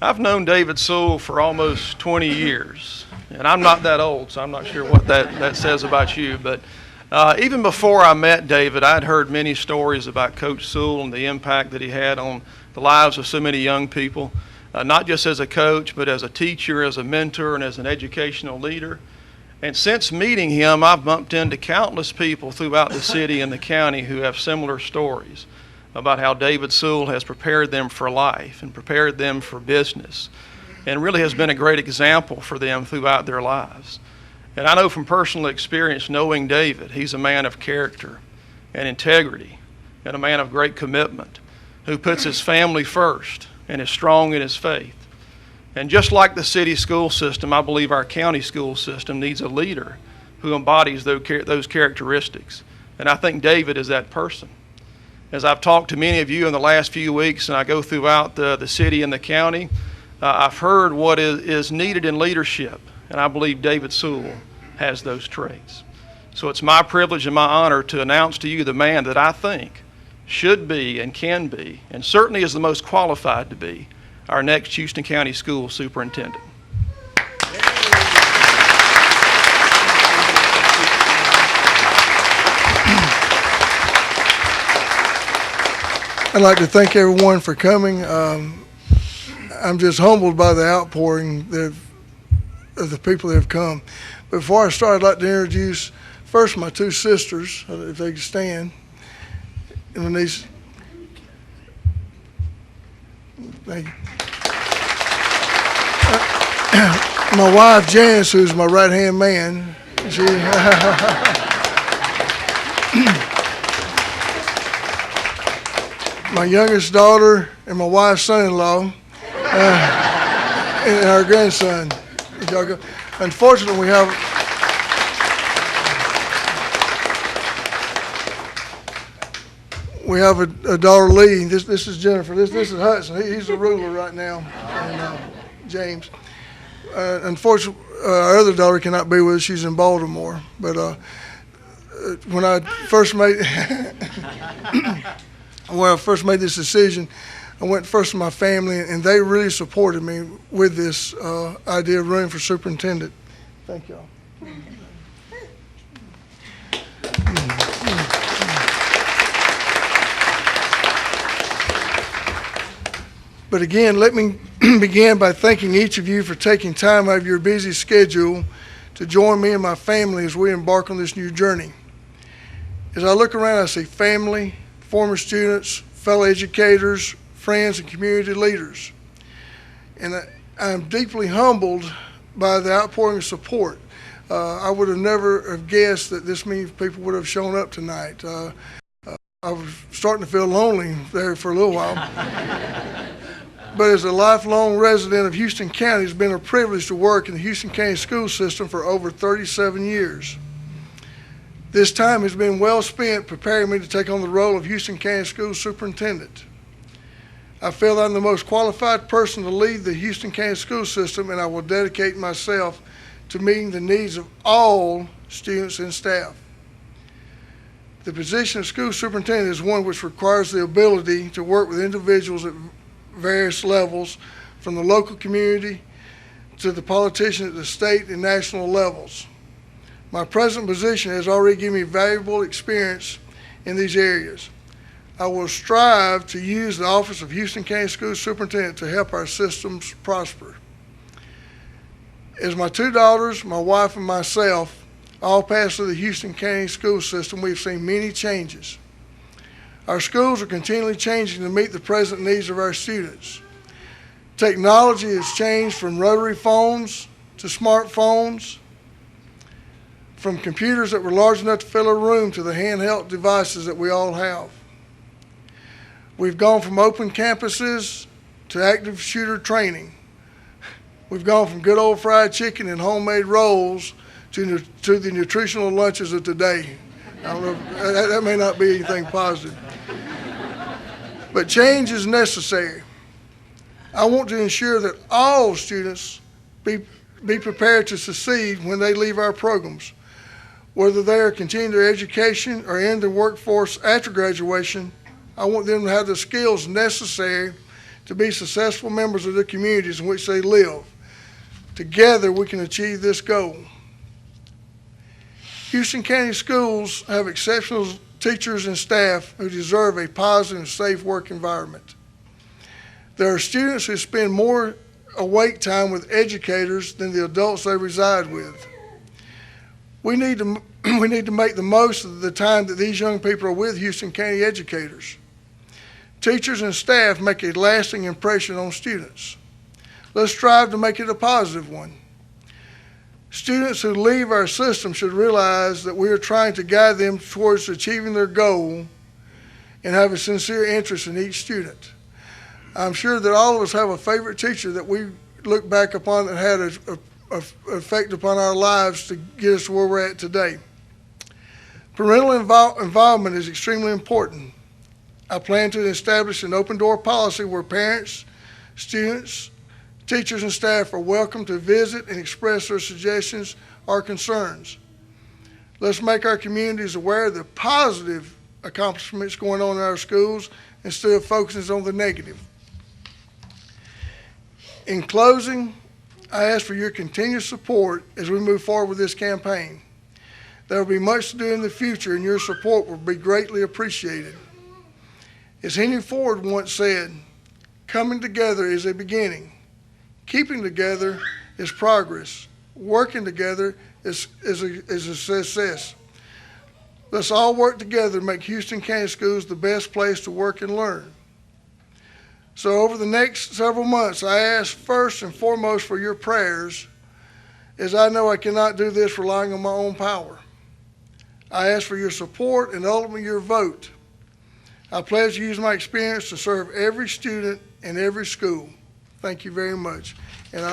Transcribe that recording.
I've known David Sewell for almost 20 years, and I'm not that old, so I'm not sure what that says about you. But even before I met David, I'd heard many stories about Coach Sewell and the impact that he had on the lives of so many young people, not just as a coach, but as a teacher, as a mentor, and as an educational leader. And since meeting him, I've bumped into countless people throughout the city and the county who have similar stories about how David Sewell has prepared them for life and prepared them for business, and really has been a great example for them throughout their lives. And I know from personal experience, knowing David, he's a man of character and integrity and a man of great commitment who puts his family first and is strong in his faith. And just like the city school system, I believe our county school system needs a leader who embodies those characteristics. And I think David is that person. As I've talked to many of you in the last few weeks, and I go throughout the city and the county, I've heard what is needed in leadership, and I believe David Sewell has those traits. So it's my privilege and my honor to announce to you the man that I think should be and can be, and certainly is the most qualified to be, our next Houston County School Superintendent. I'd like to thank everyone for coming. I'm just humbled by the outpouring of the people that have come. Before I start, I'd like to introduce first my two sisters, if they can stand. And when these, thank you. My wife Janice, who's my right-hand man. She, my youngest daughter and my wife's son-in-law, and our grandson. Unfortunately, we have a daughter, Lee. This is Jennifer. This is Hudson. He's the ruler right now, and James. Unfortunately, our other daughter cannot be with us. She's in Baltimore. But when I first made this decision, I went first to my family, and they really supported me with this idea of running for superintendent. Thank y'all. But again, let me begin by thanking each of you for taking time out of your busy schedule to join me and my family as we embark on this new journey. As I look around, I see family, former students, fellow educators, friends, and community leaders. And I'm deeply humbled by the outpouring of support. I would have never have guessed that this many people would have shown up tonight. I was starting to feel lonely there for a little while. But as a lifelong resident of Houston County, it's been a privilege to work in the Houston County school system for over 37 years. This time has been well spent preparing me to take on the role of Houston County School Superintendent. I feel I'm the most qualified person to lead the Houston County school system, and I will dedicate myself to meeting the needs of all students and staff. The position of school superintendent is one which requires the ability to work with individuals at various levels, from the local community to the politicians at the state and national levels. My present position has already given me valuable experience in these areas. I will strive to use the office of Houston County School Superintendent to help our systems prosper. As my two daughters, my wife, and myself all pass through the Houston County school system, we've seen many changes. Our schools are continually changing to meet the present needs of our students. Technology has changed from rotary phones to smartphones, from computers that were large enough to fill a room to the handheld devices that we all have. We've gone from open campuses to active shooter training. We've gone from good old fried chicken and homemade rolls to the nutritional lunches of today. I don't know, that may not be anything positive. But change is necessary. I want to ensure that all students be prepared to succeed when they leave our programs. Whether they are continuing their education or in the workforce after graduation, I want them to have the skills necessary to be successful members of the communities in which they live. Together, we can achieve this goal. Houston County Schools have exceptional teachers and staff who deserve a positive and safe work environment. There are students who spend more awake time with educators than the adults they reside with. We need to make the most of the time that these young people are with Houston County educators. Teachers and staff make a lasting impression on students. Let's strive to make it a positive one. Students who leave our system should realize that we are trying to guide them towards achieving their goal and have a sincere interest in each student. I'm sure that all of us have a favorite teacher that we look back upon that had an effect upon our lives to get us to where we're at today. Parental involvement is extremely important. I plan to establish an open door policy where parents, students, teachers, and staff are welcome to visit and express their suggestions or concerns. Let's make our communities aware of the positive accomplishments going on in our schools instead of focusing on the negative. In closing, I ask for your continued support as we move forward with this campaign. There will be much to do in the future, and your support will be greatly appreciated. As Henry Ford once said, coming together is a beginning. Keeping together is progress. Working together is a success. Let's all work together to make Houston County Schools the best place to work and learn. So over the next several months, I ask first and foremost for your prayers, as I know I cannot do this relying on my own power. I ask for your support and ultimately your vote. I pledge to use my experience to serve every student in every school. Thank you very much. And